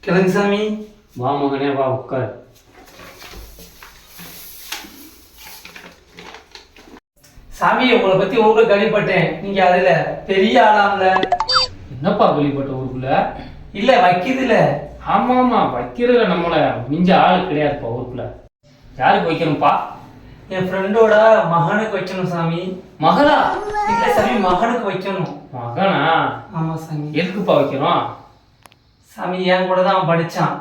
கிழங்கு சாமி, வா மகனே வா உட்கார். சாமி உங்களை பத்தி ஊர்ல கேள்விப்பட்டேன். நீங்க அதுல பெரிய ஆளாம்ல. என்னப்பா கேள்விப்பட்ட ஊருக்குள்ள? இல்ல வைக்கிறதுல. ஆமா ஆமா, வைக்கிறதுல நம்மள மிஞ்ச ஆளு கிடையாதுப்பா ஊருக்குள்ள. யாருக்கு வைக்கணும்ப்பா? என் ஃப்ரெண்டோட மகனுக்கு வைக்கணும் சாமி. மகளா? இல்ல சாமி, மகனுக்கு வைக்கணும். மகனா? ஆமா சாமி. எதுக்குப்பா வைக்கிறோம்? சாமி என் கூட தான் அவன் படிச்சான்.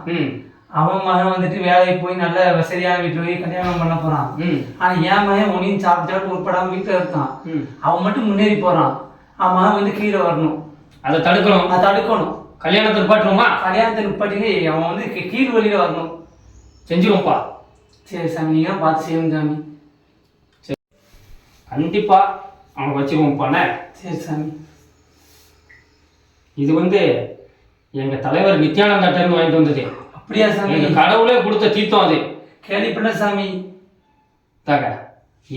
அவன் மகன் வந்துட்டு வேலைக்கு போய் நல்ல வசதியான வீட்டுல போய் கல்யாணம் பண்ண போறான். ஆனா என் மகன் உனியும் சாப்பிட்டு உட்படாம வீட்டுல இருக்கான். அவன் மட்டும் முன்னேறி போறான். அவன் மகன் வந்து கீழே வரணும். அதை தடுக்கணும். அதை தடுக்கணும். கல்யாணத்தை நிப்பாட்டுமா? கல்யாணத்தை நிப்பாட்டி அவன் வந்து கீழ் வழியில வரணும். செஞ்சிருவோம்ப்பா. சரி சாமி, நீங்க பார்த்து செய்யணும் சாமி. கண்டிப்பா அவனை வச்சிருவோம்ப்பானே. சரி சாமி. இது வந்து எங்க தலைவர் நித்யானந்தா வாங்கிட்டு வந்தது. அப்படியா சாமி? எங்க கடவுளே கொடுத்த தீர்த்தம் அது. கேள்விப்பட்ட சாமி. தாங்க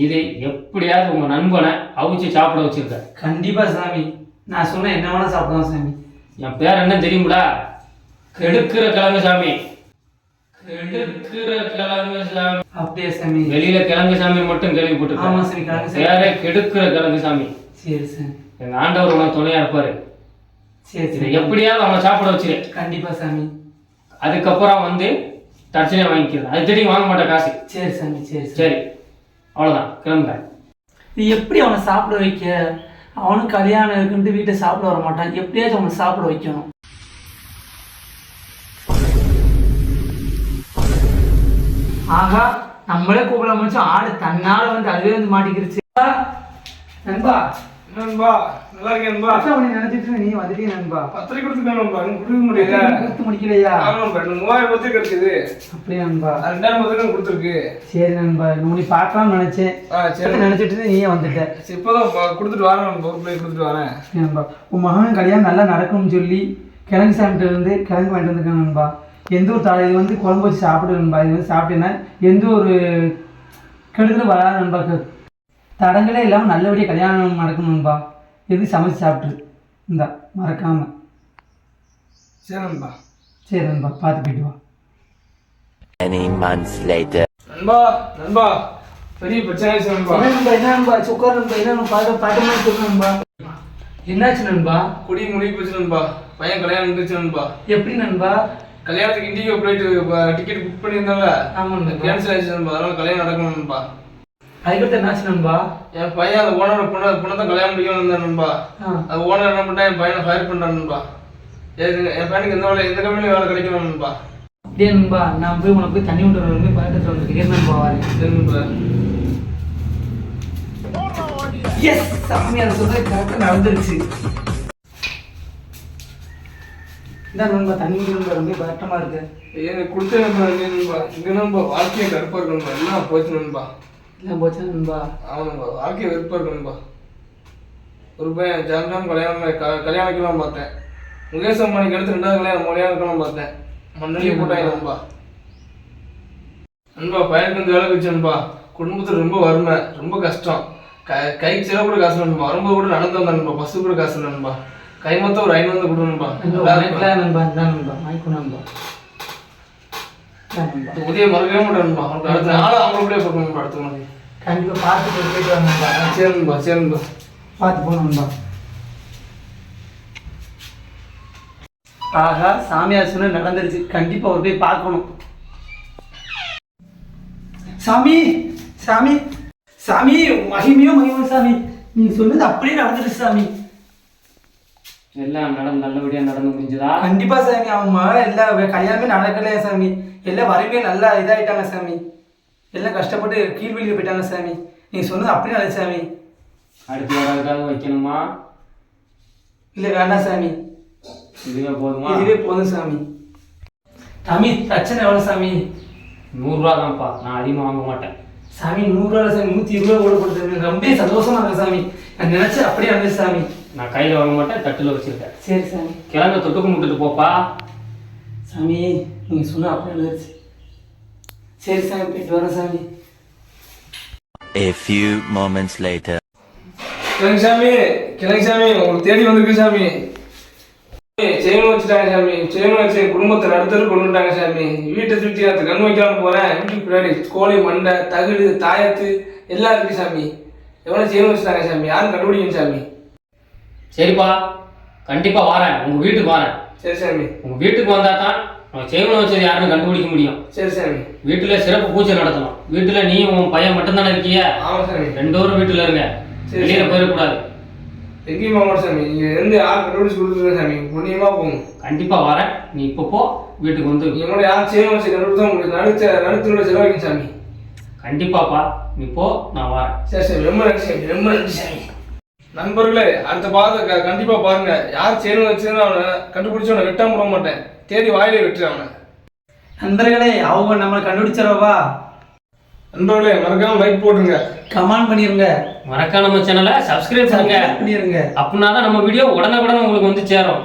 இது எப்படியாவது உங்க நண்பனை அவிச்சு சாப்பிட வச்சிருக்க. கண்டிப்பா சாமி, நான் சொன்ன என்ன வேணா சாப்பிடுவோம் சாமி. என் பேர் என்ன தெரியுங்களா? கெடுக்கிற கிழங்கு சாமி. கெடுக்கிற கிழங்கு சாமி. அப்படியே சாமி? வெளியில கிழங்கு சாமி மட்டும் கேள்விப்பட்டிருக்கேன். ஆமா சாமி, கிழங்கு சாமி. வேற கெடுக்கிற கிழங்கு சாமி. சரி சாமி. எங்க ஆண்டவர் உனக்கு துணையா இருப்பாரு. சரி சரி, எப்படியாவது அவனை சாப்பிட வச்சிரு. கண்டிப்பா சாமி. அதுக்கப்புறம் வந்து தட்சணையை வாங்கிக்கிறேன். அது தெரியும், வாங்க மாட்டேன் காசு. சரி சாமி. சரி சரி, அவ்வளோதான், கிளம்புங்க. இது எப்படி அவனை சாப்பிட வைக்க? அவனுக்கு கல்யாணம் இருக்குன்ட்டு வீட்டை சாப்பிட வர மாட்டான். எப்படியாச்சும் அவனை சாப்பிட வைக்கணும். ஆகா, நம்மளே கூப்பிட முடிச்சோம். ஆடு தன்னால வந்து அதுவே வந்து மாட்டிக்கிருச்சு. நண்பா. நண்பா நல்லா இருக்கேன் நண்பா. அவனை நினைச்சிட்டு நீ வந்துட்டே நண்பா. பத்திரிக்கை கொடுத்துருக்கேன் நண்பா. நீங்க கொடுக்க முடியல. கொடுத்து முடிக்கலையா? ஆமா நண்பா, 3000 பத்திரிக்கை கிடைச்சது. அப்படியே நண்பா? 2000 பத்திரிக்கை கொடுத்துருக்கு. சரி நண்பா, நீ பார்க்கலாம்னு நினைச்சேன். சரி நினைச்சிட்டு நீயே வந்துட்ட. இப்போதான் கொடுத்துட்டு வரேன் நண்பா. போய் கொடுத்துட்டு வரேன் நண்பா. உன் மகன் கல்யாணம் நல்லா நடக்கும்னு சொல்லி கிழங்கு சாப்பிட்டு இருந்து கிழங்கு வாங்கிட்டு வந்துருக்கேன் நண்பா. எந்த ஒரு இது வந்து குழம்பு வச்சு சாப்பிடு நண்பா. இது வந்து சாப்பிட்டேன்னா எந்த ஒரு கெடுதலும் வராது நண்பா. தடங்களே இல்லாமல் நல்லபடியாக கல்யாணம் நடக்கணும் நண்பா. எது சமைச்சு சாப்பிட்டு இந்தா மறக்காம. சரி நண்பா. சரி நண்பா, பார்த்து போயிட்டு வா. நண்பா நண்பா, பெரிய பிரச்சனை ஆயிடுச்சு நண்பா. என்ன நண்பா? சுக்கர் நண்பா. என்ன பாட்டு மாதிரி சொல்லு நண்பா. என்னாச்சு நண்பா? குடி முடிவு போச்சு நண்பா. பையன் கல்யாணம் இருந்துச்சு நண்பா. எப்படி நண்பா? கல்யாணத்துக்கு இண்டிகோ ஃப்ளைட் டிக்கெட் புக் பண்ணியிருந்தாங்க. ஆமாம், கேன்சல் ஆயிடுச்சு நண்பா. அதனால கல்யாணம் நடக்கணும் நண்பா. அதுக்கடுத்து என்னாச்சு நண்பா? என் பையன் அந்த ஓனரோட பொண்ணை தான் கல்யாணம் முடிக்கணும் இருந்தா நண்பா. அது ஓனர் என்ன பண்ணா, என் பையனை ஃபயர் பண்றான் நண்பா. என் பையனுக்கு எந்த கம்பெனியும் வேலை கிடைக்கணும் நண்பா. அப்படியே நண்பா, நான் போய் உனக்கு போய் தண்ணி விட்டு வந்து பக்கத்தில் வந்துருக்கேன் நண்பா. சரி நண்பா. எஸ் சாமி, அதை சொல்றது கரெக்டாக நடந்துருச்சு. இதான் நண்பா தண்ணி நண்பா. ரொம்ப பதட்டமா இருக்கு. எனக்கு கொடுத்த நண்பா நண்பா. இங்க நண்பா வாழ்க்கையை கருப்பா இருக்கு நண்பா. என்ன போச்சு நண்பா? எல்லாம் போச்சா நண்பா? ஆமா நண்பா, வாழ்க்கையை வெறுப்பா இருக்கு நண்பா. ஒரு பையன் ஜாம் கல்யாணம் வைக்கலாம் பார்த்தேன். முகேஷ் அம்பானிக்கு அடுத்து 2வது கல்யாணம் வைக்கலாம் பார்த்தேன். மண்ணடியை போட்டாங்க நண்பா. நண்பா பையனுக்கு வந்து வேலை வச்சு நண்பா. குடும்பத்தில் ரொம்ப வறுமை, ரொம்ப கஷ்டம். கைக்கு சில கூட காசு நண்பா. வரும்போது கூட நடந்து வந்தேன் நண்பா. பஸ் கூட காசு நண்பா. கை மொத்தம் ஒரு 500 கொடு நண்பா. உதய மறக்கவே மாட்டேன் நண்பா. அடுத்த நாள் அவங்களுடைய போட்டு நண்பா. அடுத்த நாள் கண்டிப்பா பார்த்து போயிட்டு வாங்க. சரி நண்பா. சரி நண்பா, பார்த்து போகணும்பா. ஆகா, சாமியார் சொன்ன நடந்துருச்சு. கண்டிப்பா ஒரு போய் பார்க்கணும். சாமி சாமி சாமி, மகிமையோ மகிமை சாமி. நீ சொன்னது அப்படியே நடந்துருச்சு சாமி. எல்லாம் நல்லபடியா நடந்து முடிஞ்சதா? கண்டிப்பா சாமி. அவங்க எல்லா கல்யாணமே நடக்கலையா சாமி. எல்லாம் வறுமையே நல்லா இதாயிட்டாங்க சாமி. எல்லாம் கஷ்டப்பட்டு கீழ்வெளியில் போயிட்டாங்க சாமி. நீங்க சொன்னது அப்படியே நடந்துச்சு சாமி. அடுத்து யாராவது வைக்கணுமா? இல்லை வேண்டாம் சாமி. இதுவே போதுமா? இதுவே போதும் சாமி. சாமி பிரச்சனை எவ்வளோ சாமி? 100 ரூபா தான்ப்பா. நான் அதிகமாக வாங்க மாட்டேன் சாமி. 100 ரூபா சாமி, 120 ரூபா கூட கொடுத்துருங்க. ரொம்ப சந்தோஷமா இருக்கு சாமி. நான் நினைச்சு அப்படியே நடந்துச்சு சாமி. நான் கையில் வாங்க மாட்டேன், தட்டில் வச்சிருக்கேன். சரி சாமி. கிழங்க தொட்டு கும்பிட்டுட்டு போப்பா. சாமி நீங்க சொன்ன அப்படியே நடந்துச்சு. சரி சாமி, போயிட்டு வரேன் சாமி. A few moments later. கிழங்கு சாமி உங்களுக்கு தேடி வந்திருக்கு சாமி. செயின் வச்சுட்டாங்க சாமி. செயின் வச்சு குடும்பத்தை நடத்துறது கொண்டு வந்துட்டாங்க சாமி. வீட்டை சுற்றி நான் கண் வைக்கலாம்னு போறேன். வீட்டுக்கு பின்னாடி கோழி மண்டை தகுடு தாயத்து எல்லாம் இருக்கு சாமி. எவ்வளோ செயின் வச்சுட்டாங்க சாமி. யாரும் கண்டுபிடிக்கணும் சாமி. சரிப்பா, கண்டிப்பா வரேன், உங்க வீட்டுக்கு வரேன். சரி சாமி. உங்க வீட்டுக்கு வந்தா தான் செயினை வச்சது யாருன்னு கண்டுபிடிக்க முடியும். சரி சாமி. வீட்டுல சிறப்பு பூஜை நடத்தணும். வீட்டுல நீ உன் பையன் மட்டும்தானே இருக்கிய? ஆமா சாமி. 2 பேரும் வீட்டுல இருங்க, வெளியில போயிடக்கூடாது. எங்கேயும் போக மாட்டேன் சாமி. நீங்க இருந்து யார் கண்டுபிடிச்சு கொடுத்துருங்க சாமி. புண்ணியமா போங்க. கண்டிப்பா வரேன், நீ இப்போ போ, வீட்டுக்கு வந்து. என்னோட யார் செயின் வச்சு கண்டுபிடிச்சா உங்களுக்கு நடுத்தரோட செலவழிக்கும் சாமி. கண்டிப்பாப்பா, நீ போ, நான் வரேன். சரி சாமி. ரொம்ப நன்றி சாமி. ரொம்ப நன்றி சாமி. நண்பர்களே, அடுத்த பாதை கண்டிப்பா பாருங்க. யார் செயின் வச்சுன்னு அவனை கண்டுபிடிச்சு அவனை வெட்டாம விட மாட்டேன். தேடி வாயிலே வெட்டுறேன் அவனை. நண்பர்களே, அவங்க நம்மளை கண்டுபிடிச்சிடவா? நண்பர்களே, மறக்காம லைக் போட்டுருங்க, கமெண்ட் பண்ணிருங்க, மறக்காம நம்ம சேனலை சப்ஸ்கிரைப் பண்ணிருங்க. அப்படின்னா தான் நம்ம வீடியோ உடனே உங்களுக்கு வந்து சேரும்.